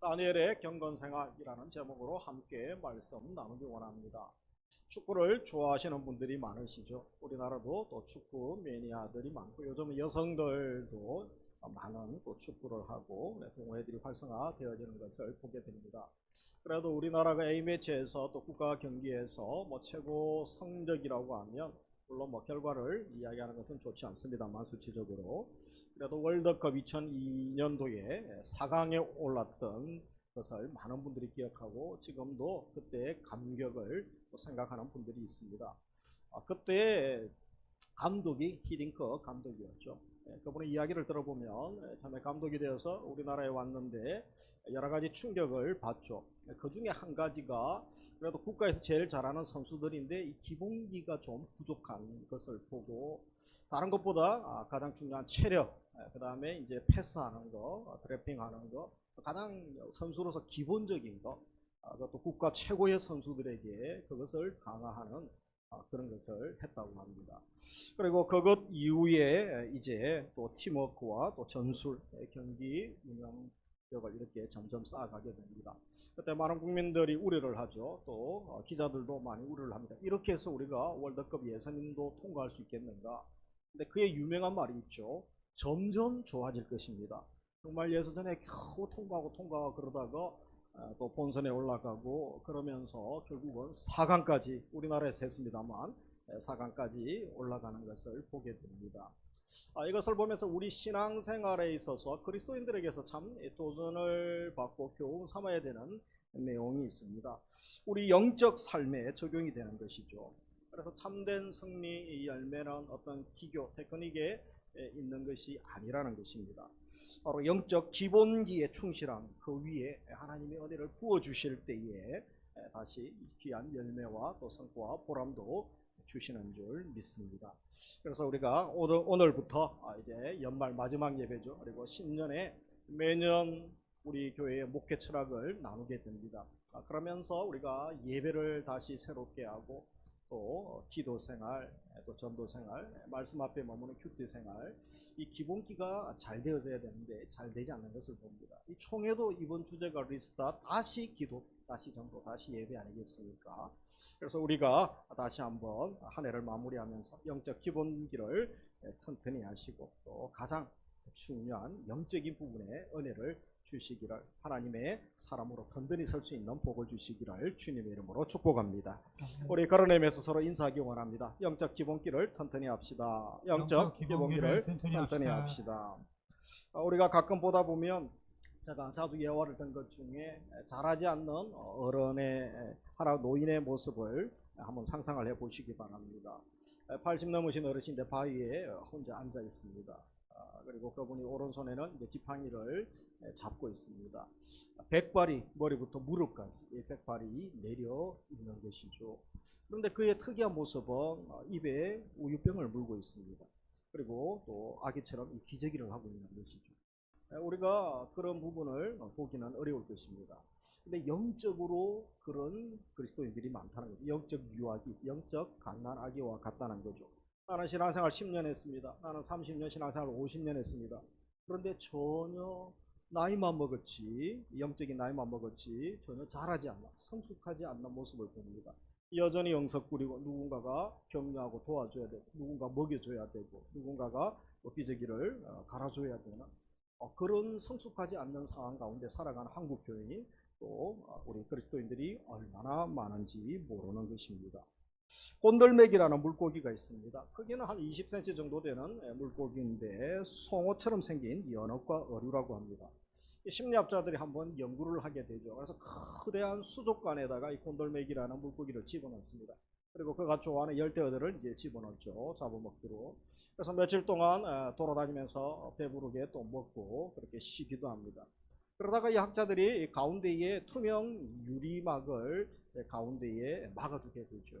다니엘의 경건생활이라는 제목으로 함께 말씀 나누기 원합니다. 축구를 좋아하시는 분들이 많으시죠. 우리나라도 또 축구 매니아들이 많고 요즘 여성들도 많은 또 축구를 하고 동호회들이 활성화되어지는 것을 보게 됩니다. 그래도 우리나라가 A매치에서 또 국가 경기에서 최고 성적이라고 하면 물론 결과를 이야기하는 것은 좋지 않습니다만 수치적으로 그래도 월드컵 2002년도에 4강에 올랐던 것을 많은 분들이 기억하고 지금도 그때의 감격을 생각하는 분들이 있습니다. 그때 감독이 히딩크 감독이었죠. 그분의 이야기를 들어보면 처음에 감독이 되어서 우리나라에 왔는데 여러 가지 충격을 받죠. 그 중에 한 가지가 그래도 국가에서 제일 잘하는 선수들인데 이 기본기가 좀 부족한 것을 보고 다른 것보다 가장 중요한 체력, 그 다음에 이제 패스하는 거, 드래핑하는 거, 가장 선수로서 기본적인 거, 또 국가 최고의 선수들에게 그것을 강화하는 그런 것을 했다고 합니다. 그리고 그것 이후에 이제 또 팀워크와 또 전술, 경기 운영력을 이렇게 점점 쌓아가게 됩니다. 그때 많은 국민들이 우려를 하죠. 또 기자들도 많이 우려를 합니다. 이렇게 해서 우리가 월드컵 예선도 통과할 수 있겠는가? 근데 그의 유명한 말이 있죠. 점점 좋아질 것입니다. 정말 예선전에 겨우 통과하고 그러다가 또 본선에 올라가고 그러면서 결국은 4강까지 우리나라에서 했습니다만 4강까지 올라가는 것을 보게 됩니다. 이것을 보면서 우리 신앙생활에 있어서 그리스도인들에게서 참 도전을 받고 교훈 삼아야 되는 내용이 있습니다. 우리 영적 삶에 적용이 되는 것이죠. 그래서 참된 승리 열매는 어떤 기교, 테크닉에 있는 것이 아니라는 것입니다. 바로 영적 기본기에 충실한 그 위에 하나님의 은혜를 부어주실 때에 다시 귀한 열매와 또 성과와 보람도 주시는 줄 믿습니다. 그래서 우리가 오늘부터 이제 연말 마지막 예배죠. 그리고 신년에 매년 우리 교회의 목회 철학을 나누게 됩니다. 그러면서 우리가 예배를 다시 새롭게 하고 또 기도 생활, 또 전도 생활, 말씀 앞에 머무는 큐티 생활, 이 기본기가 잘 되어져야 되는데 잘 되지 않는 것을 봅니다. 이 총회도 이번 주제가 리스트업, 다시 기도, 다시 전도, 다시 예배 아니겠습니까? 그래서 우리가 다시 한번 한 해를 마무리하면서 영적 기본기를 튼튼히 하시고 또 가장 중요한 영적인 부분에 은혜를 주시기를 하나님의 사람으로 든든히 설 수 있는 복을 주시기를 주님의 이름으로 축복합니다. 우리 거론하면서 서로 인사하기 원합니다. 영적 기본기를 튼튼히 합시다. 영적 기본기를 튼튼히 합시다. 우리가 가끔 보다 보면 제가 자주 예화를 든 것 중에 잘하지 않는 어른의 하나 노인의 모습을 한번 상상을 해보시기 바랍니다. 80 넘으신 어르신인데 바위에 혼자 앉아 있습니다. 그리고 그분이 오른손에는 이제 지팡이를 잡고 있습니다. 백발이 머리부터 무릎까지 백발이 내려 있는 것이죠. 그런데 그의 특이한 모습은 입에 우유병을 물고 있습니다. 그리고 또 아기처럼 기저귀를 하고 있는 것이죠. 우리가 그런 부분을 보기는 어려울 것입니다. 근데 영적으로 그런 그리스도인들이 많다는 거죠. 영적 유아기, 영적 갓난 아기와 같다는 거죠. 나는 신앙생활 10년 했습니다. 나는 30년 신앙생활 50년 했습니다. 그런데 전혀 나이만 먹었지, 영적인 나이만 먹었지 전혀 잘하지 않나, 성숙하지 않는 모습을 봅니다. 여전히 영석부리고 누군가가 격려하고 도와줘야 되고 누군가 먹여줘야 되고 누군가가 기저귀를 갈아줘야 되는 그런 성숙하지 않는 상황 가운데 살아가는 한국교회니 또 우리 그리스도인들이 얼마나 많은지 모르는 것입니다. 곤돌맥이라는 물고기가 있습니다. 크기는 한 20cm 정도 되는 물고기인데 송어처럼 생긴 연어과 어류라고 합니다. 심리학자들이 한번 연구를 하게 되죠. 그래서 거대한 수족관에다가 이 곤돌맥이라는 물고기를 집어넣습니다. 그리고 그가 좋아하는 열대어들을 이제 집어넣죠. 잡아먹기로. 그래서 며칠 동안 돌아다니면서 배부르게 또 먹고 그렇게 쉬기도 합니다. 그러다가 이 학자들이 가운데에 투명 유리막을 가운데에 막아두게 되죠.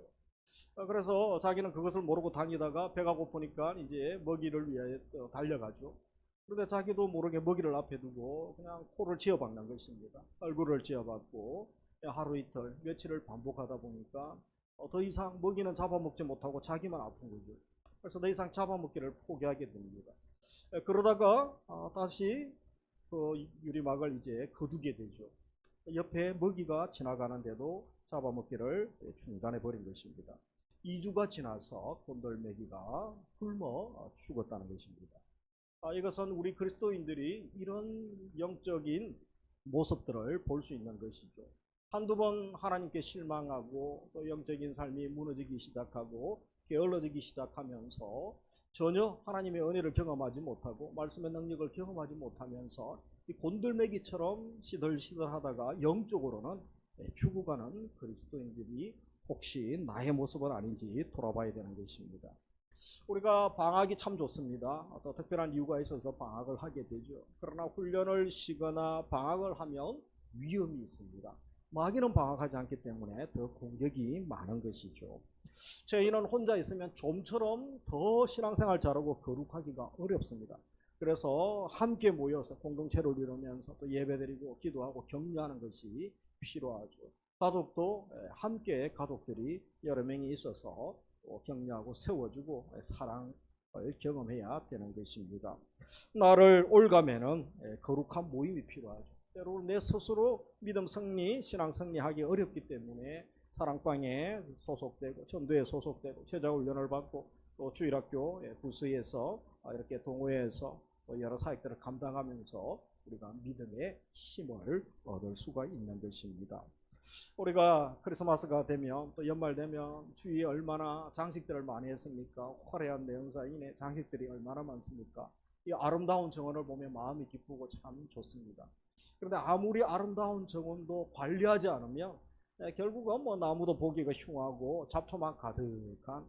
그래서 자기는 그것을 모르고 다니다가 배가 고프니까 이제 먹이를 위해 달려가죠. 그런데 자기도 모르게 먹이를 앞에 두고 그냥 코를 쥐어박는 것입니다. 얼굴을 쥐어박고 하루 이틀 며칠을 반복하다 보니까 더 이상 먹이는 잡아먹지 못하고 자기만 아픈 거죠. 그래서 더 이상 잡아먹기를 포기하게 됩니다. 그러다가 다시 그 유리막을 이제 거두게 되죠. 옆에 먹이가 지나가는데도 잡아먹기를 중단해 버린 것입니다. 2주가 지나서 곤돌메기가 굶어 죽었다는 것입니다. 이것은 우리 그리스도인들이 이런 영적인 모습들을 볼 수 있는 것이죠. 한두 번 하나님께 실망하고 또 영적인 삶이 무너지기 시작하고 게을러지기 시작하면서 전혀 하나님의 은혜를 경험하지 못하고 말씀의 능력을 경험하지 못하면서 이 곤들매기처럼 시들시들하다가 영적으로는 죽어가는 그리스도인들이 혹시 나의 모습은 아닌지 돌아봐야 되는 것입니다. 우리가 방학이 참 좋습니다. 또 특별한 이유가 있어서 방학을 하게 되죠. 그러나 훈련을 쉬거나 방학을 하면 위험이 있습니다. 마귀는 방학하지 않기 때문에 더 공격이 많은 것이죠. 저희는 혼자 있으면 좀처럼 더 신앙생활 잘하고 거룩하기가 어렵습니다. 그래서 함께 모여서 공동체를 이루면서 또 예배드리고 기도하고 격려하는 것이 필요하죠. 가족도 함께 가족들이 여러 명이 있어서 격려하고 세워주고 사랑을 경험해야 되는 것입니다. 나를 올가매는 거룩한 모임이 필요하죠. 때로 내 스스로 믿음 승리, 신앙 승리하기 어렵기 때문에 사랑방에 소속되고 전도에 소속되고 제자훈련을 받고 또 주일학교 부스에서 이렇게 동호회에서 여러 사역들을 감당하면서 우리가 믿음의 힘을 얻을 수가 있는 것입니다. 우리가 크리스마스가 되면 또 연말 되면 주위에 얼마나 장식들을 많이 했습니까? 화려한 내용사인의 장식들이 얼마나 많습니까? 이 아름다운 정원을 보면 마음이 기쁘고 참 좋습니다. 그런데 아무리 아름다운 정원도 관리하지 않으면 결국은 뭐 나무도 보기가 흉하고 잡초만 가득한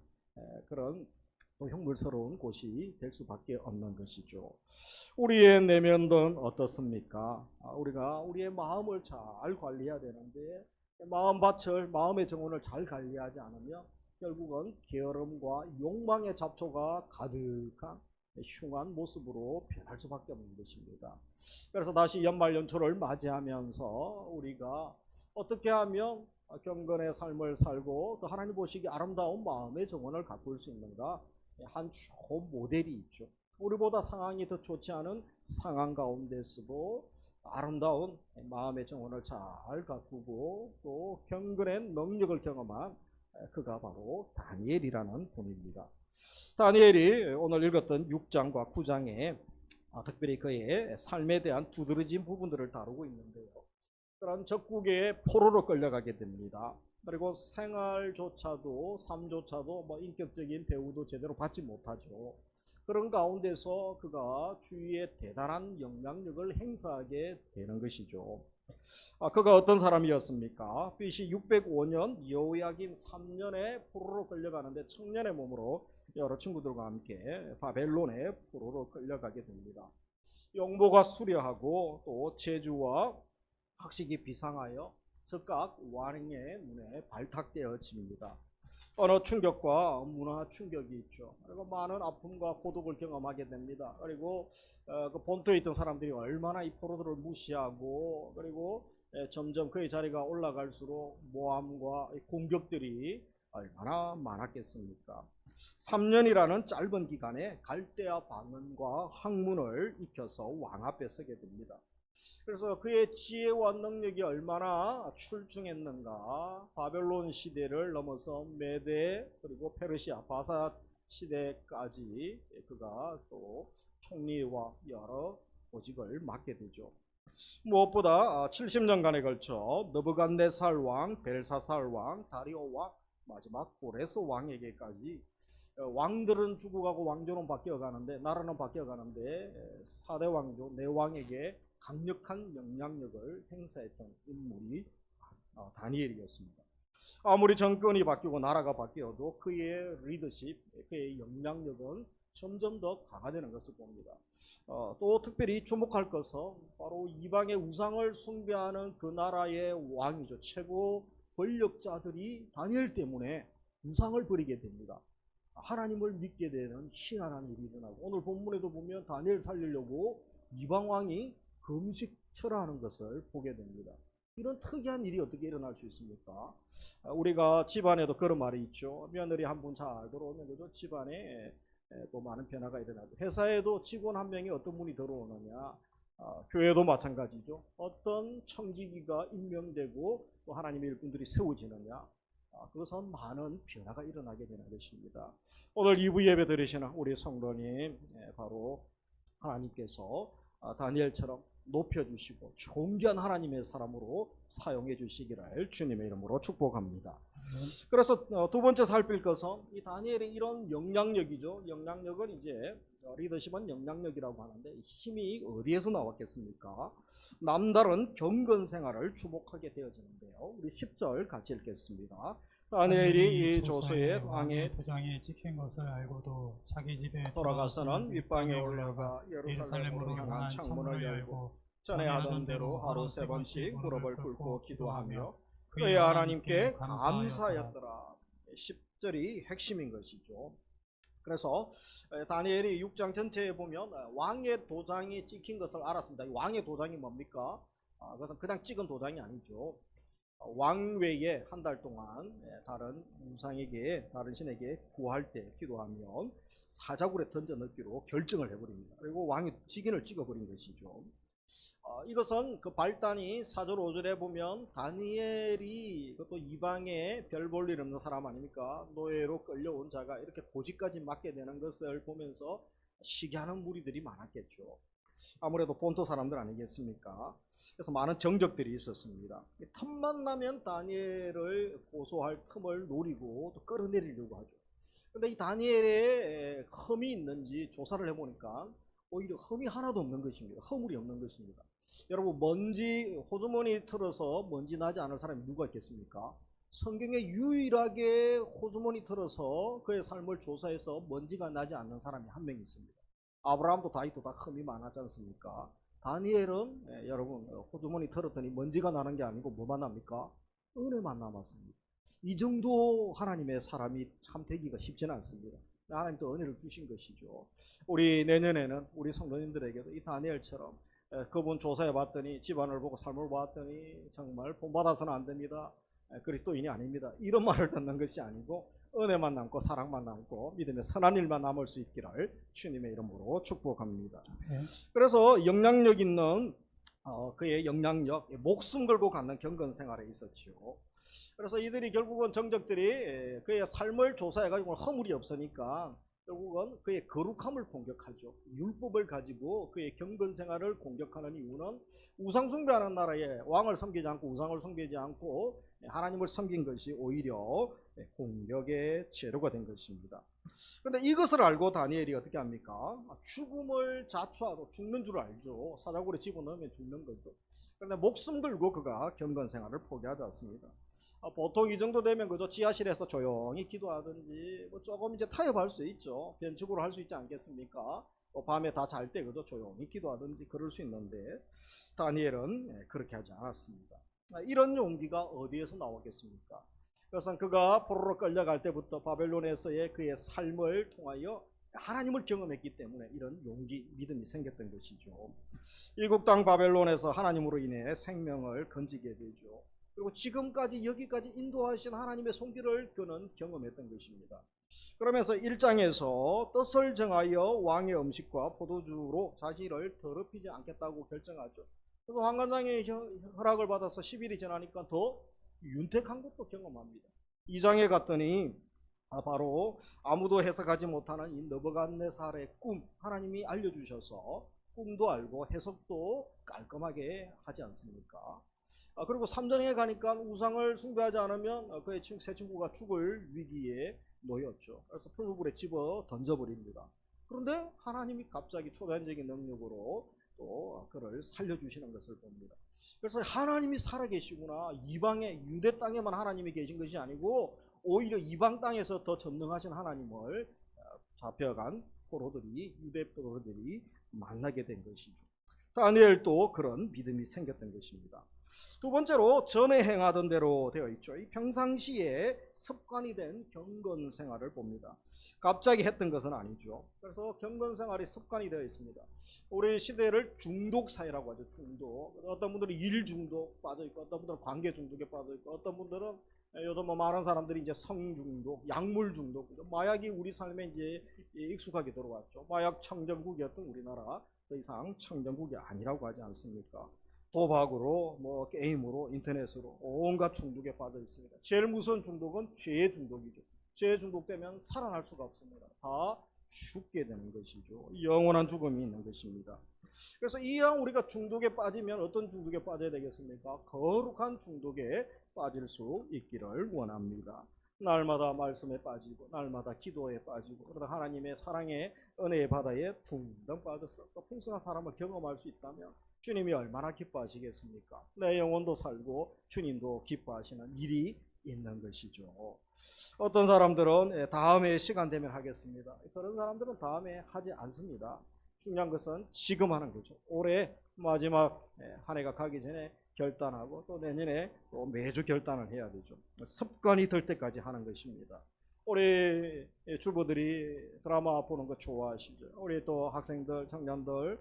그런 또 흉물스러운 곳이 될 수밖에 없는 것이죠. 우리의 내면은 어떻습니까? 우리가 우리의 마음을 잘 관리해야 되는데 마음밭을, 마음의 정원을 잘 관리하지 않으면 결국은 게으름과 욕망의 잡초가 가득한 흉한 모습으로 변할 수밖에 없는 것입니다. 그래서 다시 연말 연초를 맞이하면서 우리가 어떻게 하면 경건의 삶을 살고 또 하나님 보시기 아름다운 마음의 정원을 가꿀 수 있는가? 한 좋은 모델이 있죠. 우리보다 상황이 더 좋지 않은 상황 가운데서도 아름다운 마음의 정원을 잘 가꾸고 또 경건의 능력을 경험한 그가 바로 다니엘이라는 분입니다. 다니엘이 오늘 읽었던 6장과 9장에 특별히 그의 삶에 대한 두드러진 부분들을 다루고 있는데요. 그런 적국의 포로로 끌려가게 됩니다. 그리고 생활조차도 삶조차도 뭐 인격적인 대우도 제대로 받지 못하죠. 그런 가운데서 그가 주위에 대단한 영향력을 행사하게 되는 것이죠. 그가 어떤 사람이었습니까? BC 605년 여호야김 3년에 포로로 끌려가는데 청년의 몸으로 여러 친구들과 함께 바벨론에 포로로 끌려가게 됩니다. 용모가 수려하고 또 재주와 학식이 비상하여 즉각 왕의 눈에 발탁되어집니다. 언어 충격과 문화 충격이 있죠. 그리고 많은 아픔과 고독을 경험하게 됩니다. 그리고 그 본토에 있던 사람들이 얼마나 이 포로들을 무시하고 그리고 점점 그의 자리가 올라갈수록 모함과 공격들이 얼마나 많았겠습니까? 3년이라는 짧은 기간에 갈대아 방언과 학문을 익혀서 왕 앞에 서게 됩니다. 그래서 그의 지혜와 능력이 얼마나 출중했는가. 바벨론 시대를 넘어서 메데 그리고 페르시아 바사 시대까지 그가 또 총리와 여러 보직을 맡게 되죠. 무엇보다 70년간에 걸쳐 느부갓네살 왕, 벨사살 왕, 다리오 왕, 마지막 고레스 왕에게까지 왕들은 죽어가고 왕조는 바뀌어가는데 나라는 바뀌어가는데 4대 왕조, 네 왕에게 강력한 영향력을 행사했던 인물이 다니엘이었습니다. 아무리 정권이 바뀌고 나라가 바뀌어도 그의 리더십, 그의 영향력은 점점 더 강화되는 것을 봅니다. 또 특별히 주목할 것은 바로 이방의 우상을 숭배하는 그 나라의 왕이죠. 최고 권력자들이 다니엘 때문에 우상을 버리게 됩니다. 하나님을 믿게 되는 희한한 일이 일어나고 오늘 본문에도 보면 다니엘 살리려고 이방 왕이 금식철하는 것을 보게 됩니다. 이런 특이한 일이 어떻게 일어날 수 있습니까? 우리가 집안에도 그런 말이 있죠. 며느리 한 분 잘 들어오면 그죠? 집안에 또 많은 변화가 일어나고 회사에도 직원 한 명이 어떤 분이 들어오느냐 교회도 마찬가지죠. 어떤 청지기가 임명되고 또 하나님의 일꾼들이 세워지느냐, 그것은 많은 변화가 일어나게 되는 것입니다. 오늘 2부 예배 드리시는 우리 성도님, 바로 하나님께서 다니엘처럼 높여주시고 존귀한 하나님의 사람으로 사용해 주시기를 주님의 이름으로 축복합니다. 그래서 두 번째 살필 것은 이 다니엘의 이런 영향력이죠. 영향력은 이제 리더십은 영향력이라고 하는데 힘이 어디에서 나왔겠습니까? 남다른 경건 생활을 주목하게 되어지는데요. 우리 10절 같이 읽겠습니다. 다니엘이 이 조서에 왕의 도장에 찍힌 것을 알고도 자기 집에 돌아가서는 윗방에 올라가 예루살렘으로 향한 창문을 열고 전에 하던 대로 하루 3번씩 무릎을 꿇고 기도하며 그의 하나님께 감사하였더라. 10절이 핵심인 것이죠. 그래서 다니엘이 6장 전체에 보면 왕의 도장이 찍힌 것을 알았습니다. 왕의 도장이 뭡니까? 그것은 그냥 찍은 도장이 아니죠. 왕외에 한 달 동안 다른 우상에게, 다른 신에게 구할 때 기도하면 사자굴에 던져 넣기로 결정을 해버립니다. 그리고 왕이 직인을 찍어버린 것이죠. 이것은 그 발단이 4절 5절에 보면 다니엘이 그것도 이방에 별 볼 일 없는 사람 아닙니까? 노예로 끌려온 자가 이렇게 고지까지 맡게 되는 것을 보면서 시기하는 무리들이 많았겠죠. 아무래도 본토 사람들 아니겠습니까? 그래서 많은 정적들이 있었습니다. 틈만 나면 다니엘을 고소할 틈을 노리고 또 끌어내리려고 하죠. 그런데 이 다니엘에 흠이 있는지 조사를 해보니까 오히려 흠이 하나도 없는 것입니다. 허물이 없는 것입니다. 여러분, 먼지, 호주머니 틀어서 먼지 나지 않을 사람이 누가 있겠습니까? 성경에 유일하게 호주머니 틀어서 그의 삶을 조사해서 먼지가 나지 않는 사람이 한 명 있습니다. 아브라함도 다윗도 다 흠이 많았지 않습니까? 다니엘은 여러분 호주머니 털었더니 먼지가 나는 게 아니고 뭐만 납니까? 은혜만 남았습니다. 이 정도 하나님의 사람이 참 되기가 쉽지는 않습니다. 하나님 또 은혜를 주신 것이죠. 우리 내년에는 우리 성도님들에게도 이 다니엘처럼 그분 조사해 봤더니 집안을 보고 삶을 봤더니 정말 본받아서는 안 됩니다. 그리스도인이 아닙니다. 이런 말을 듣는 것이 아니고 은혜만 남고 사랑만 남고 믿음의 선한 일만 남을 수 있기를 주님의 이름으로 축복합니다. 그래서 영향력 있는 그의 영향력, 목숨 걸고 갖는 경건 생활에 있었지요. 그래서 이들이 결국은 정적들이 그의 삶을 조사해가지고 허물이 없으니까 결국은 그의 거룩함을 공격하죠. 율법을 가지고 그의 경건 생활을 공격하는 이유는 우상 숭배하는 나라에 왕을 섬기지 않고 우상을 섬기지 않고 하나님을 섬긴 것이 오히려 공격의 재료가 된 것입니다. 그런데 이것을 알고 다니엘이 어떻게 합니까? 죽음을 자초하고 죽는 줄 알죠. 사자굴에 집어넣으면 죽는 거죠. 그런데 목숨 걸고 그가 경건 생활을 포기하지 않습니다. 보통 이 정도 되면 그저 지하실에서 조용히 기도하든지 뭐 조금 이제 타협할 수 있죠. 변칙으로 할 수 있지 않겠습니까? 밤에 다 잘 때 그저 조용히 기도하든지 그럴 수 있는데 다니엘은 그렇게 하지 않았습니다. 이런 용기가 어디에서 나오겠습니까? 그것은 그가 포로로 끌려갈 때부터 바벨론에서의 그의 삶을 통하여 하나님을 경험했기 때문에 이런 용기, 믿음이 생겼던 것이죠. 이국 땅 바벨론에서 하나님으로 인해 생명을 건지게 되죠. 그리고 지금까지 여기까지 인도하신 하나님의 손길을 그는 경험했던 것입니다. 그러면서 1장에서 뜻을 정하여 왕의 음식과 포도주로 자기를 더럽히지 않겠다고 결정하죠. 그래서 황관장의 허락을 받아서 10일이 지나니까 더 윤택한 것도 경험합니다. 2장에 갔더니 바로 아무도 해석하지 못하는 이 느부갓네살의 꿈, 하나님이 알려주셔서 꿈도 알고 해석도 깔끔하게 하지 않습니까? 그리고 3장에 가니까 우상을 숭배하지 않으면 그의 세 친구가 죽을 위기에 놓였죠. 그래서 풀무불에 집어 던져버립니다. 그런데 하나님이 갑자기 초자연적인 능력으로 또 그를 살려주시는 것을 봅니다. 그래서 하나님이 살아계시구나. 이방의 유대 땅에만 하나님이 계신 것이 아니고 오히려 이방 땅에서 더 전능하신 하나님을 잡혀간 포로들이, 유대 포로들이 만나게 된 것이죠. 다니엘도 그런 믿음이 생겼던 것입니다. 두 번째로 전에 행하던 대로 되어 있죠. 이 평상시에 습관이 된 경건 생활을 봅니다. 갑자기 했던 것은 아니죠. 그래서 경건 생활이 습관이 되어 있습니다. 우리 시대를 중독 사회라고 하죠. 중독. 어떤 분들은 일 중독 빠져 있고, 어떤 분들은 관계 중독에 빠져 있고, 어떤 분들은 요즘 뭐 많은 사람들이 이제 성 중독, 약물 중독, 마약이 우리 삶에 이제 익숙하게 들어왔죠. 마약 청정국이었던 우리나라 더 이상 청정국이 아니라고 하지 않습니까? 도박으로, 뭐 게임으로, 인터넷으로 온갖 중독에 빠져 있습니다. 제일 무서운 중독은 죄의 중독이죠. 죄의 중독되면 살아날 수가 없습니다. 다 죽게 되는 것이죠. 영원한 죽음이 있는 것입니다. 그래서 이왕 우리가 중독에 빠지면 어떤 중독에 빠져야 되겠습니까? 거룩한 중독에 빠질 수 있기를 원합니다. 날마다 말씀에 빠지고 날마다 기도에 빠지고 그러다 하나님의 사랑의 은혜의 바다에 붕덩 빠져서 또 풍성한 사람을 경험할 수 있다면 주님이 얼마나 기뻐하시겠습니까? 내 영혼도 살고 주님도 기뻐하시는 일이 있는 것이죠. 어떤 사람들은 다음에 시간 되면 하겠습니다. 그런 사람들은 다음에 하지 않습니다. 중요한 것은 지금 하는 거죠. 올해 마지막 한 해가 가기 전에 결단하고 또 내년에 또 매주 결단을 해야 되죠. 습관이 될 때까지 하는 것입니다. 우리 주부들이 드라마 보는 거 좋아하시죠. 우리 또 학생들, 청년들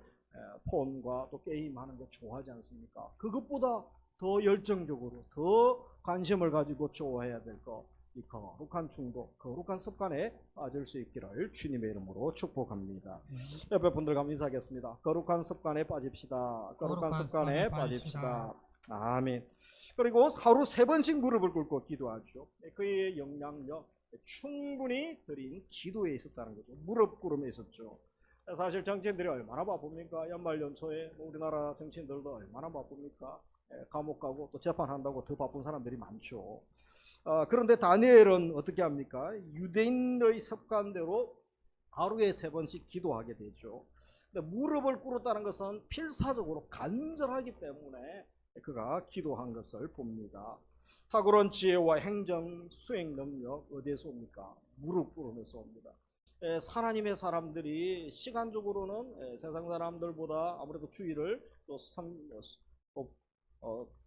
폰과 또 게임하는 거 좋아하지 않습니까? 그것보다 더 열정적으로 더 관심을 가지고 좋아해야 될 거, 이 거룩한 중독, 거룩한 습관에 빠질 수 있기를 주님의 이름으로 축복합니다. 옆에 분들과 인사하겠습니다. 거룩한 습관에 빠집시다. 거룩한 습관에 빠집시다. 아멘. 그리고 하루 3번씩 무릎을 꿇고 기도하죠. 그의 영향력 충분히 드린 기도에 있었다는 거죠. 무릎 꿇음에 있었죠. 사실 정치인들이 얼마나 바쁩니까? 연말 연초에 우리나라 정치인들도 얼마나 바쁩니까? 감옥 가고 또 재판한다고 더 바쁜 사람들이 많죠. 그런데 다니엘은 어떻게 합니까? 유대인의 습관대로 하루에 3번씩 기도하게 되죠. 근데 무릎을 꿇었다는 것은 필사적으로 간절하기 때문에 그가 기도한 것을 봅니다. 탁월한 지혜와 행정 수행 능력 어디에서 옵니까? 무릎 꿇음에서 옵니다. 하나님의 사람들이 시간적으로는 세상 사람들보다 아무래도 주의를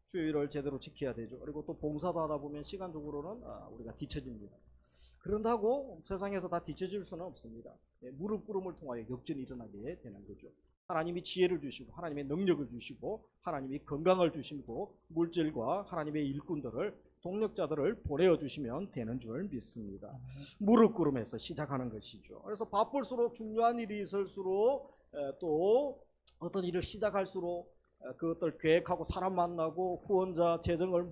주의를 제대로 지켜야 되죠. 그리고 또 봉사도 하다 보면 시간적으로는 우리가 뒤처집니다. 그런다고 세상에서 다 뒤처질 수는 없습니다. 무릎 꿇음을 통하여 역전이 일어나게 되는 거죠. 하나님이 지혜를 주시고 하나님의 능력을 주시고 하나님이 건강을 주시고 물질과 하나님의 일꾼들을 동력자들을 보내어 주시면 되는 줄 믿습니다. 무릎 꿇음에서 시작하는 것이죠. 그래서 바쁠수록 중요한 일이 있을수록 또 어떤 일을 시작할수록 그것들 계획하고 사람 만나고 후원자 재정을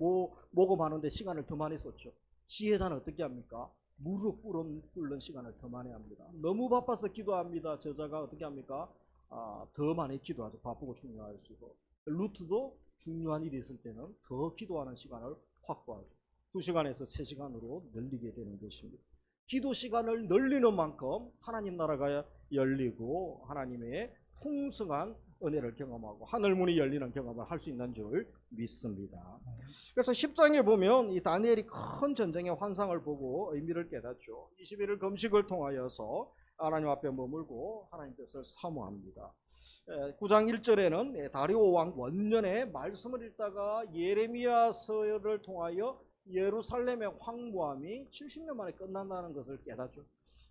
모금하는데 시간을 더 많이 썼죠. 지혜자는 어떻게 합니까? 무릎 꿇는 시간을 더 많이 합니다. 너무 바빠서 기도합니다. 저자가 어떻게 합니까? 더 많이 기도하죠. 바쁘고 중요할수록. 루트도 중요한 일이 있을 때는 더 기도하는 시간을 확보하죠. 2시간에서 3시간으로 늘리게 되는 것입니다. 기도 시간을 늘리는 만큼 하나님 나라가 열리고 하나님의 풍성한 은혜를 경험하고 하늘문이 열리는 경험을 할 수 있는 줄 믿습니다. 그래서 10장에 보면 이 다니엘이 큰 전쟁의 환상을 보고 의미를 깨닫죠. 21일 금식을 통하여서 하나님 앞에 머물고 하나님 뜻을 사모합니다. 9장 1절에는 다리오 왕 원년에 말씀을 읽다가 예레미야서를 통하여 예루살렘의 황무함이 70년 만에 끝난다는 것을 깨닫죠.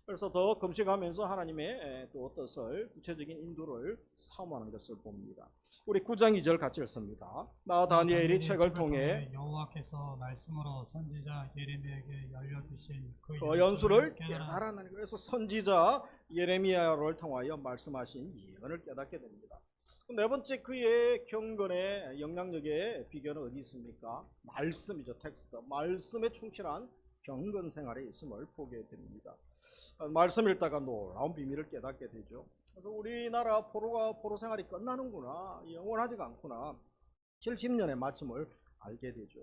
그래서 더 금식하면서 하나님의 또 뜻을 구체적인 인도를 사모하는 것을 봅니다. 우리 9장 2절 같이 읽습니다. 나 다니엘이 책을 통해 여호와께서 말씀으로 선지자 예레미야에게 열려주신 그 연수를 깨달았나니. 그래서 선지자 예레미야를 통하여 말씀하신 예언을 깨닫게 됩니다. 네 번째 그의 경건의 영향력의 비결은 어디 있습니까? 말씀이죠. 텍스트. 말씀에 충실한 경건 생활에 있음을 보게 됩니다. 말씀 읽다가 놀라운 비밀을 깨닫게 되죠. 그래서 우리나라 포로 생활이 끝나는구나, 영원하지가 않구나, 70년의 마침을 알게 되죠.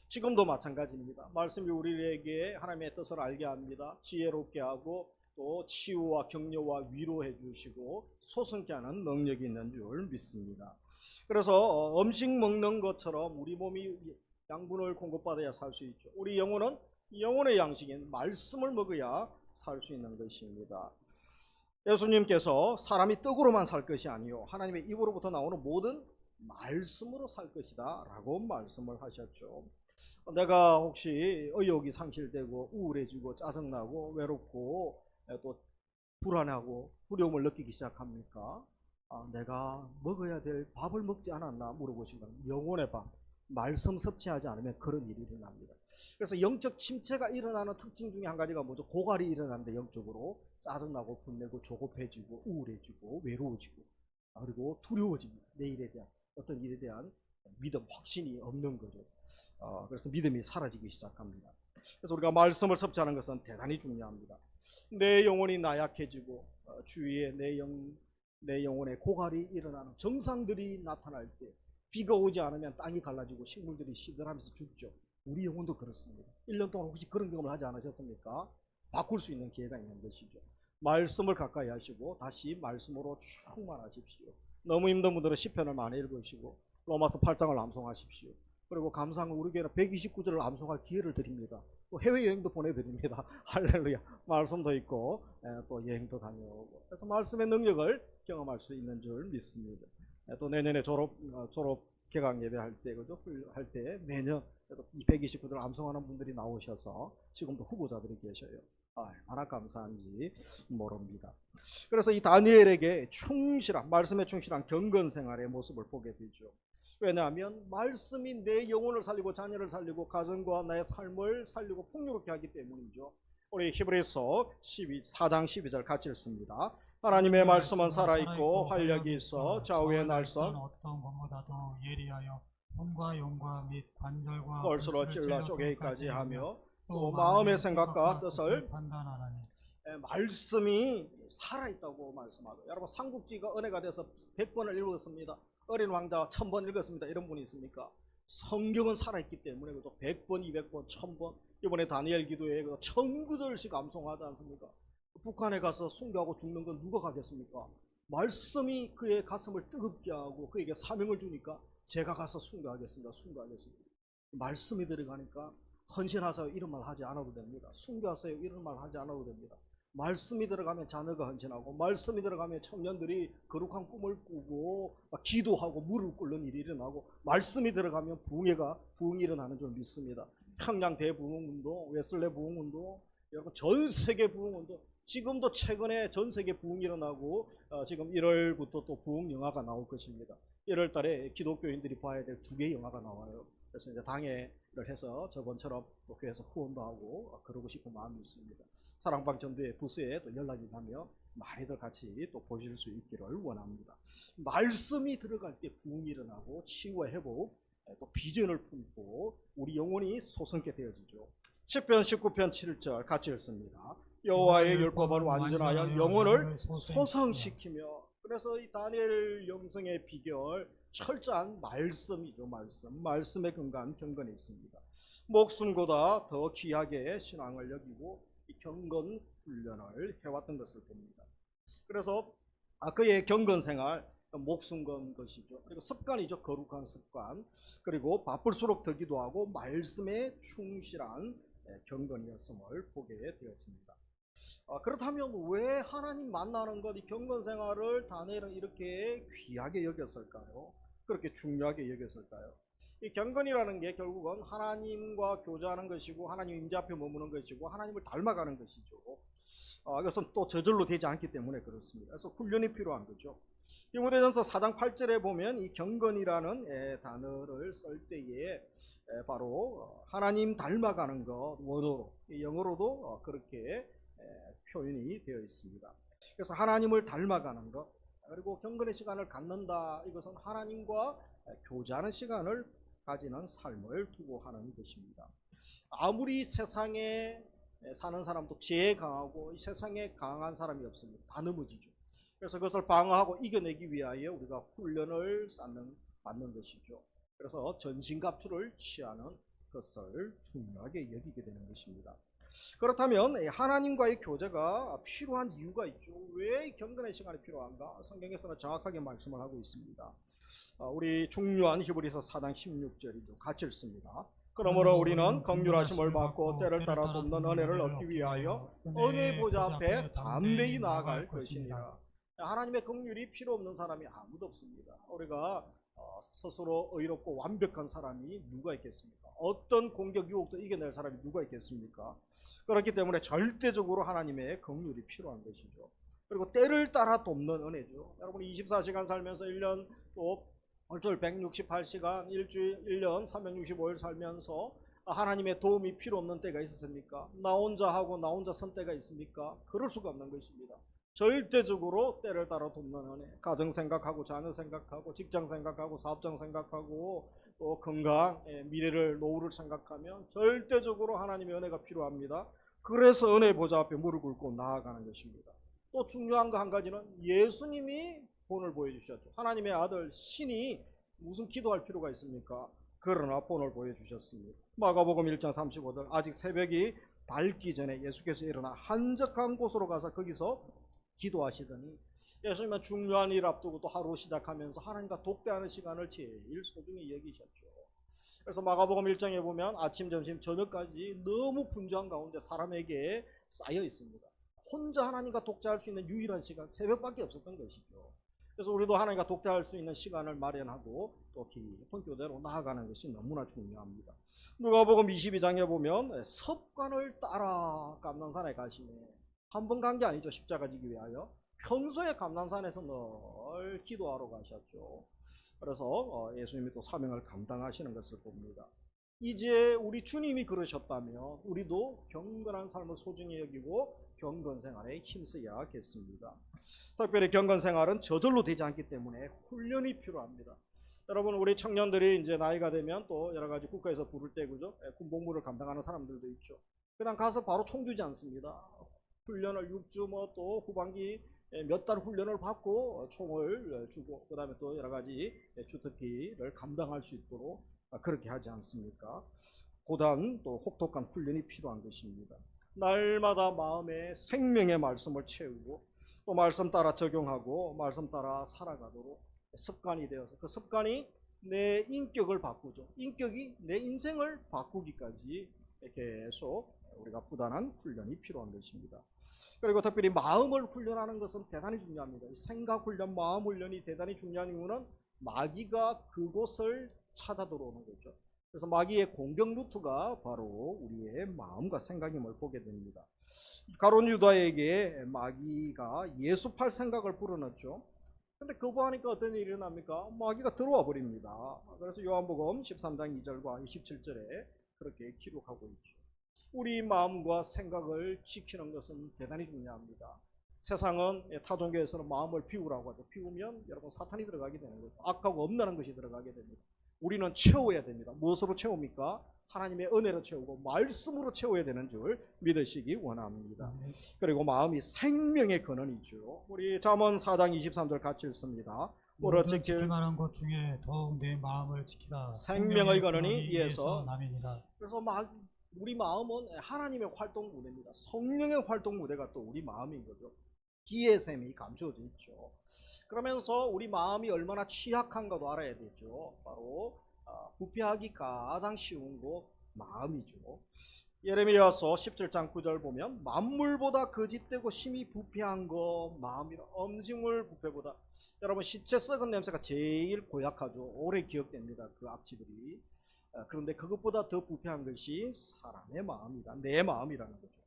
지금도 마찬가지입니다. 말씀이 우리에게 하나님의 뜻을 알게 합니다. 지혜롭게 하고 또 치유와 격려와 위로해 주시고 소승케 하는 능력이 있는 줄 믿습니다. 그래서 음식 먹는 것처럼 우리 몸이 양분을 공급받아야 살 수 있죠. 우리 영혼은 영혼의 양식인 말씀을 먹어야 살 수 있는 것입니다. 예수님께서 사람이 떡으로만 살 것이 아니요 하나님의 입으로부터 나오는 모든 말씀으로 살 것이다 라고 말씀을 하셨죠. 내가 혹시 의욕이 상실되고 우울해지고 짜증나고 외롭고 또 불안하고 두려움을 느끼기 시작합니까? 내가 먹어야 될 밥을 먹지 않았나 물어보시면 영혼의 밥, 말씀 섭취하지 않으면 그런 일이 일어납니다. 그래서 영적 침체가 일어나는 특징 중에 한 가지가 뭐죠? 고갈이 일어나는데 영적으로 짜증나고 분내고 조급해지고 우울해지고 외로워지고 그리고 두려워집니다. 내일에 대한 어떤 일에 대한 믿음, 확신이 없는 거죠. 그래서 믿음이 사라지기 시작합니다. 그래서 우리가 말씀을 섭취하는 것은 대단히 중요합니다. 내 영혼이 나약해지고 주위에 내 영혼의 고갈이 일어나는 정상들이 나타날 때 비가 오지 않으면 땅이 갈라지고 식물들이 시들하면서 죽죠. 우리 영혼도 그렇습니다. 1년 동안 혹시 그런 경험을 하지 않으셨습니까? 바꿀 수 있는 기회가 있는 것이죠. 말씀을 가까이 하시고 다시 말씀으로 충만하십시오. 너무 힘든 분들은 시편을 많이 읽으시고 로마서 8장을 암송하십시오. 그리고 감사한 우리 교회는 129절을 암송할 기회를 드립니다. 또 해외여행도 보내드립니다. 할렐루야. 말씀도 있고 또 여행도 다녀오고 그래서 말씀의 능력을 경험할 수 있는 줄 믿습니다. 또 내년에 졸업 개강 예배할 때 그죠? 할 때 매년 이 129절 암송하는 분들이 나오셔서 지금도 후보자들이 계셔요. 얼마나 감사한지 모릅니다. 그래서 이 다니엘에게 충실한 말씀에 충실한 경건 생활의 모습을 보게 되죠. 왜냐하면 말씀이 내 영혼을 살리고 자녀를 살리고 가정과 나의 삶을 살리고 풍요롭게 하기 때문이죠. 우리 히브리서 4장 12절 같이 읽습니다. 하나님의 말씀은 살아있고 활력이 있어 좌우의 날선 어떤 것보다도 예리하여 혼과 용과 및 관절과 꼴수로 찔러 쪼개기까지 하며 또 마음의 생각과 뜻을 판단하나니. 말씀이 살아있다고 말씀하고 여러분 삼국지가 은혜가 돼서 100번을 읽었습니다. 어린 왕자 1000번 읽었습니다. 이런 분이 있습니까? 성경은 살아있기 때문에 100번, 200번, 1000번 이번에 다니엘 기도에 1000구절씩 암송하지 않습니까? 북한에 가서 순교하고 죽는 건 누가 가겠습니까? 말씀이 그의 가슴을 뜨겁게 하고 그에게 사명을 주니까 제가 가서 순교하겠습니다. 말씀이 들어가니까 헌신하세요 이런 말 하지 않아도 됩니다. 순교하세요 이런 말 하지 않아도 됩니다. 말씀이 들어가면 자녀가 헌신하고 말씀이 들어가면 청년들이 거룩한 꿈을 꾸고 기도하고 무릎 꿇는 일이 일어나고 말씀이 들어가면 부흥이 일어나는 줄 믿습니다. 평양 대부흥운동, 웨슬레 부흥운동, 여러분 전 세계 부흥운동 지금도 최근에 전 세계 부흥이 일어나고 지금 1월부터 또 부흥 영화가 나올 것입니다. 1월 달에 기독교인들이 봐야 될 2개의 영화가 나와요. 그래서 이제 당회를 해서 저번처럼 또 교회에서 후원도 하고 그러고 싶은 마음이 있습니다. 사랑방 전도회 부스에 또 연락이 가면 많이들 같이 또 보실 수 있기를 원합니다. 말씀이 들어갈 때 부흥이 일어나고 치유와 회복 또 비전을 품고 우리 영혼이 소성케 되어지죠. 시편 19편 7절 같이 읽습니다. 여호와의 율법을 완전하여 영혼을 소성시키며 그래서 이 다니엘 영성의 비결 철저한 말씀이죠. 말씀에 근거한 경건이 있습니다. 목숨보다 더 귀하게 신앙을 여기고 이 경건 훈련을 해왔던 것을 봅니다. 그래서 그의 경건 생활 목숨 건 것이죠. 그리고 습관이죠. 거룩한 습관. 그리고 바쁠수록 더 기도하고 말씀에 충실한 경건이었음을 보게 되었습니다. 그렇다면 왜 하나님 만나는 것, 이 경건 생활을 다니엘은 이렇게 귀하게 여겼을까요? 그렇게 중요하게 여겼을까요? 이 경건이라는 게 결국은 하나님과 교제하는 것이고 하나님 임재 앞에 머무는 것이고 하나님을 닮아가는 것이죠. 이것은 또 저절로 되지 않기 때문에 그렇습니다. 그래서 훈련이 필요한 거죠. 디모데전서 4장 8절에 보면 이 경건이라는 단어를 쓸 때에 바로 하나님 닮아가는 것, 원어로 영어로도 그렇게 표현이 되어 있습니다. 그래서 하나님을 닮아가는 것 그리고 경건의 시간을 갖는다. 이것은 하나님과 교제하는 시간을 가지는 삶을 두고 하는 것입니다. 아무리 세상에 사는 사람도 죄에 강하고 이 세상에 강한 사람이 없습니다. 다 넘어지죠. 그래서 그것을 방어하고 이겨내기 위하여 우리가 훈련을 받는 것이죠. 그래서 전신갑주를 취하는 것을 중요하게 여기게 되는 것입니다. 그렇다면 하나님과의 교제가 필요한 이유가 있죠. 왜 경건의 시간이 필요한가? 성경에서는 정확하게 말씀을 하고 있습니다. 우리 중요한 히브리서 4장 16절이죠. 같이 읽습니다. 그러므로 우리는 긍휼하심을 받고 때를 따라 돕는 은혜를 얻기 위하여 은혜 보좌 앞에 담대히 나아갈 것이니라. 하나님의 긍휼이 필요 없는 사람이 아무도 없습니다. 우리가 스스로 의롭고 완벽한 사람이 누가 있겠습니까? 어떤 공격 유혹도 이겨낼 사람이 누가 있겠습니까? 그렇기 때문에 절대적으로 하나님의 긍휼이 필요한 것이죠. 그리고 때를 따라 돕는 은혜죠. 여러분이 24시간 살면서 1년 또 월절 168시간 일주일 1년 365일 살면서 하나님의 도움이 필요 없는 때가 있었습니까? 나 혼자 하고 나 혼자 선 때가 있습니까? 그럴 수가 없는 것입니다. 절대적으로 때를 따라 돕는 은혜, 가정 생각하고 자녀 생각하고 직장 생각하고 사업장 생각하고 또 건강, 미래를 노후를 생각하면 절대적으로 하나님의 은혜가 필요합니다. 그래서 은혜 보좌 앞에 무릎 꿇고 나아가는 것입니다. 또 중요한 거 한 가지는 예수님이 본을 보여주셨죠. 하나님의 아들 신이 무슨 기도할 필요가 있습니까? 그러나 본을 보여주셨습니다. 마가복음 1장 35절, 아직 새벽이 밝기 전에 예수께서 일어나 한적한 곳으로 가서 거기서 기도하시더니, 예수님은 중요한 일 앞두고 또 하루 시작하면서 하나님과 독대하는 시간을 제일 소중히 여기셨죠. 그래서 마가복음 1장에 보면 아침, 점심, 저녁까지 너무 분주한 가운데 사람에게 쌓여 있습니다. 혼자 하나님과 독대할 수 있는 유일한 시간, 새벽밖에 없었던 것이죠. 그래서 우리도 하나님과 독대할 수 있는 시간을 마련하고 또 깊은 교대로 나아가는 것이 너무나 중요합니다. 누가복음 22장에 보면 섭관을 따라 감난산에 가시네. 한 번 간 게 아니죠. 십자가 지기 위하여. 평소에 감난산에서 늘 기도하러 가셨죠. 그래서 예수님이 또 사명을 감당하시는 것을 봅니다. 이제 우리 주님이 그러셨다면 우리도 경건한 삶을 소중히 여기고 경건 생활에 힘써야겠습니다. 특별히 경건 생활은 저절로 되지 않기 때문에 훈련이 필요합니다. 여러분, 우리 청년들이 이제 나이가 되면 또 여러 가지 국가에서 부를 때, 그죠? 군복무를 감당하는 사람들도 있죠. 그냥 가서 바로 총 주지 않습니다. 훈련을 6주 또 후반기 몇 달 훈련을 받고 총을 주고, 그 다음에 또 여러 가지 주특기를 감당할 수 있도록 그렇게 하지 않습니까? 고단 또 혹독한 훈련이 필요한 것입니다. 날마다 마음에 생명의 말씀을 채우고 또 말씀 따라 적용하고 말씀 따라 살아가도록 습관이 되어서 그 습관이 내 인격을 바꾸죠. 인격이 내 인생을 바꾸기까지 계속 우리가 부단한 훈련이 필요한 것입니다. 그리고 특별히 마음을 훈련하는 것은 대단히 중요합니다. 생각 훈련, 마음 훈련이 대단히 중요한 이유는 마귀가 그곳을 찾아 들어오는 거죠. 그래서 마귀의 공격 루트가 바로 우리의 마음과 생각임을 보게 됩니다. 가룟 유다에게 마귀가 예수팔 생각을 불어넣었죠. 근데 그거 하니까 어떤 일이 일어납니까? 마귀가 들어와 버립니다. 그래서 요한복음 13장 2절과 27절에 그렇게 기록하고 있죠. 우리 마음과 생각을 지키는 것은 대단히 중요합니다. 세상은 타종교에서는 마음을 비우라고 하죠. 비우면 여러분 사탄이 들어가게 되는 거죠. 악하고 엄란한 것이 들어가게 됩니다. 우리는 채워야 됩니다. 무엇으로 채웁니까? 하나님의 은혜로 채우고 말씀으로 채워야 되는 줄 믿으시기 원합니다. 그리고 마음이 생명의 근원이죠. 우리 잠언 4장 23절 같이 읽습니다. 모든 지킬 만한 것 중에 더욱 내 마음을 지키라. 생명의 근원이 이에서 남이니라. 그래서 우리 마음은 하나님의 활동 무대입니다. 성령의 활동 무대가 또 우리 마음인 거죠. 기회샘이 감추어져 있죠. 그러면서 우리 마음이 얼마나 취약한가도 알아야 되죠. 바로 부패하기 가장 쉬운 곳 마음이죠. 예레미야서 17장 9절 보면 만물보다 거짓되고 심히 부패한 거 마음이라. 음식물 부패보다, 여러분 시체 썩은 냄새가 제일 고약하죠. 오래 기억됩니다. 그 악취들이. 그런데 그것보다 더 부패한 것이 사람의 마음이다. 내 마음이라는 거죠.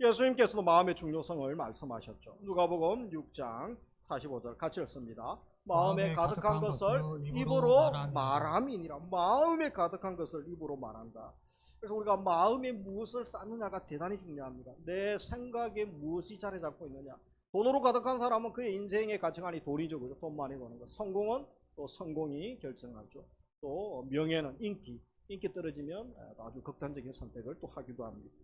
예수님께서도 마음의 중요성을 말씀하셨죠. 누가복음 6장 45절 같이 읽습니다. 마음에 가득한 것을 입으로 말함이니라. 마음에 가득한 것을 입으로 말한다. 그래서 우리가 마음에 무엇을 쌓느냐가 대단히 중요합니다. 내 생각에 무엇이 자리 잡고 있느냐. 돈으로 가득한 사람은 그의 인생의 가치관이 돈이죠. 그죠? 돈 많이 버는 것. 성공은 또 성공이 결정하죠. 또 명예는 인기 떨어지면 아주 극단적인 선택을 또 하기도 합니다.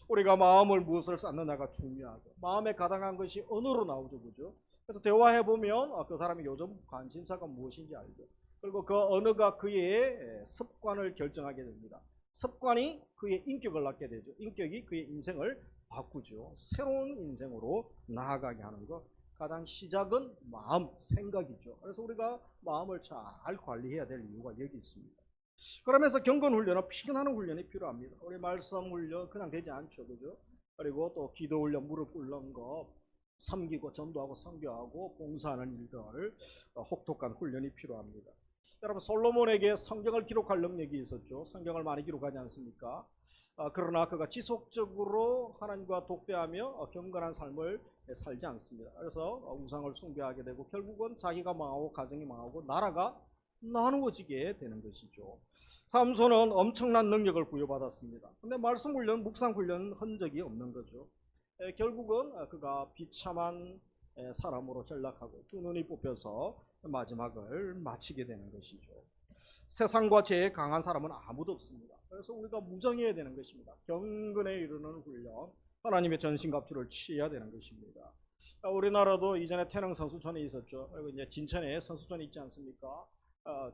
우리가 마음을 무엇을 쌓느냐가 중요하죠. 마음에 가득한 것이 언어로 나오죠. 그죠? 그래서 대화해보면 그 사람이 요즘 관심사가 무엇인지 알죠. 그리고 그 언어가 그의 습관을 결정하게 됩니다. 습관이 그의 인격을 낳게 되죠. 인격이 그의 인생을 바꾸죠. 새로운 인생으로 나아가게 하는 것. 가장 시작은 마음, 생각이죠. 그래서 우리가 마음을 잘 관리해야 될 이유가 여기 있습니다. 그러면서 경건 훈련은 피곤하는 훈련이 필요합니다. 우리 말씀 훈련 그냥 되지 않죠. 그죠? 그리고 또 기도 훈련, 무릎 꿇는 거, 섬기고 전도하고 선교하고 봉사하는 일들, 혹독한 훈련이 필요합니다. 여러분, 솔로몬에게 성경을 기록할 능력이 있었죠. 성경을 많이 기록하지 않습니까? 그러나 그가 지속적으로 하나님과 독대하며 경건한 삶을 살지 않습니다. 그래서 우상을 숭배하게 되고 결국은 자기가 망하고 가정이 망하고 나라가 나누어지게 되는 것이죠. 삼손은 엄청난 능력을 부여받았습니다. 근데 말씀 훈련, 묵상 훈련 흔적이 없는 거죠. 결국은 그가 비참한 사람으로 전락하고 두 눈이 뽑혀서 마지막을 마치게 되는 것이죠. 세상과 죄에 강한 사람은 아무도 없습니다. 그래서 우리가 무정해야 되는 것입니다. 경건에 이르는 훈련, 하나님의 전신갑주를 취해야 되는 것입니다. 우리나라도 이전에 태릉 선수촌이 있었죠. 그리고 이제 진천에 선수촌이 있지 않습니까?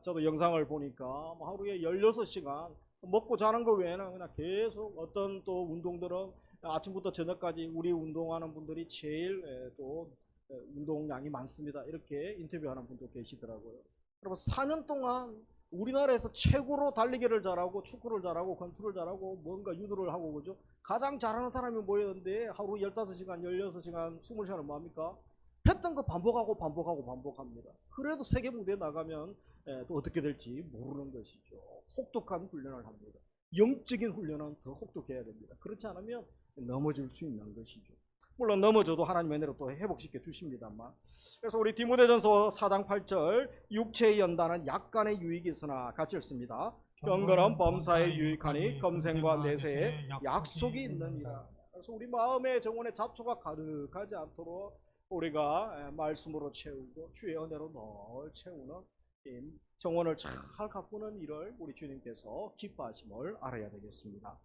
저도 영상을 보니까 하루에 16시간 먹고 자는 거 외에는 그냥 계속 어떤 또 운동들은 아침부터 저녁까지 우리 운동하는 분들이 제일 또 운동량이 많습니다. 이렇게 인터뷰하는 분도 계시더라고요. 여러분 4년 동안 우리나라에서 최고로 달리기를 잘하고 축구를 잘하고 권투를 잘하고 뭔가 유도를 하고 그죠? 가장 잘하는 사람이 뭐였는데 하루 15시간, 16시간, 20시간은 뭐합니까? 했던 거 반복합니다. 그래도 세계 무대에 나가면 또 어떻게 될지 모르는 것이죠. 혹독한 훈련을 합니다. 영적인 훈련은 더 혹독해야 됩니다. 그렇지 않으면 넘어질 수 있는 것이죠. 물론 넘어져도 하나님의 은혜로 또 회복시켜 주십니다만. 그래서 우리 디모데전서 4장 8절 육체의 연단은 약간의 유익이 있으나 같이 읽습니다. 경건은 범사에 유익하니 검생과 내세에 약속이 있느니라. 그래서 우리 마음의 정원에 잡초가 가득하지 않도록 우리가 말씀으로 채우고 주의 은혜로 널 채우는 정원을 잘 가꾸는 일을 우리 주님께서 기뻐하심을 알아야 되겠습니다.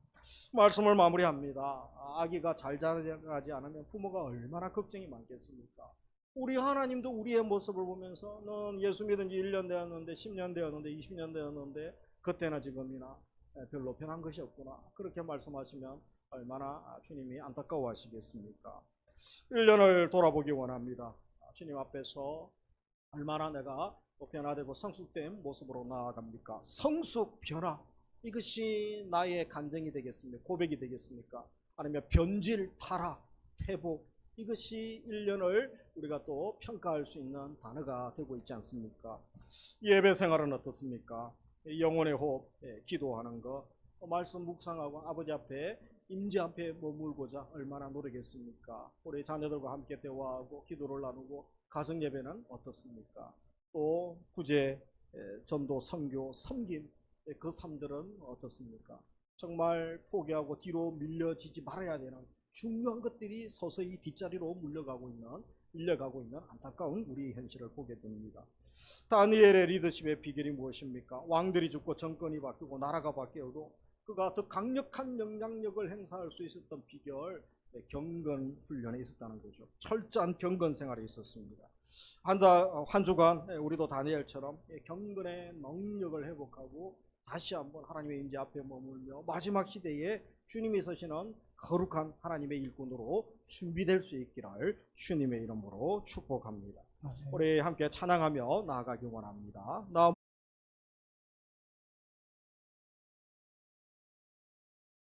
말씀을 마무리합니다. 아기가 잘 자라지 않으면 부모가 얼마나 걱정이 많겠습니까? 우리 하나님도 우리의 모습을 보면서 넌 예수 믿은 지 1년 되었는데 10년 되었는데 20년 되었는데 그때나 지금이나 별로 변한 것이 없구나. 그렇게 말씀하시면 얼마나 주님이 안타까워하시겠습니까? 1년을 돌아보기 원합니다. 주님 앞에서 얼마나 내가 변화되고 성숙된 모습으로 나아갑니까? 성숙, 변화, 이것이 나의 간증이 되겠습니까? 고백이 되겠습니까? 아니면 변질, 타락, 회복, 이것이 1년을 우리가 또 평가할 수 있는 단어가 되고 있지 않습니까? 예배 생활은 어떻습니까? 영혼의 호흡, 기도하는 것, 말씀 묵상하고 아버지 앞에 임재 앞에 머물고자 얼마나 노력했습니까? 우리 자녀들과 함께 대화하고 기도를 나누고 가정 예배는 어떻습니까? 또 구제, 전도, 선교, 섬김, 그 삶들은 어떻습니까? 정말 포기하고 뒤로 밀려지지 말아야 되는 중요한 것들이 서서히 뒷자리로 밀려가고 있는 안타까운 우리 현실을 보게 됩니다. 다니엘의 리더십의 비결이 무엇입니까? 왕들이 죽고 정권이 바뀌고 나라가 바뀌어도 그가 더 강력한 영향력을 행사할 수 있었던 비결, 경건 훈련에 있었다는 거죠. 철저한 경건 생활이 있었습니다. 한 주간 우리도 다니엘처럼 경건의 능력을 회복하고 다시 한번 하나님의 임재 앞에 머물며 마지막 시대에 주님이 서시는 거룩한 하나님의 일꾼으로 준비될 수 있기를 주님의 이름으로 축복합니다. 우리 함께 찬양하며 나아가기 원합니다. 나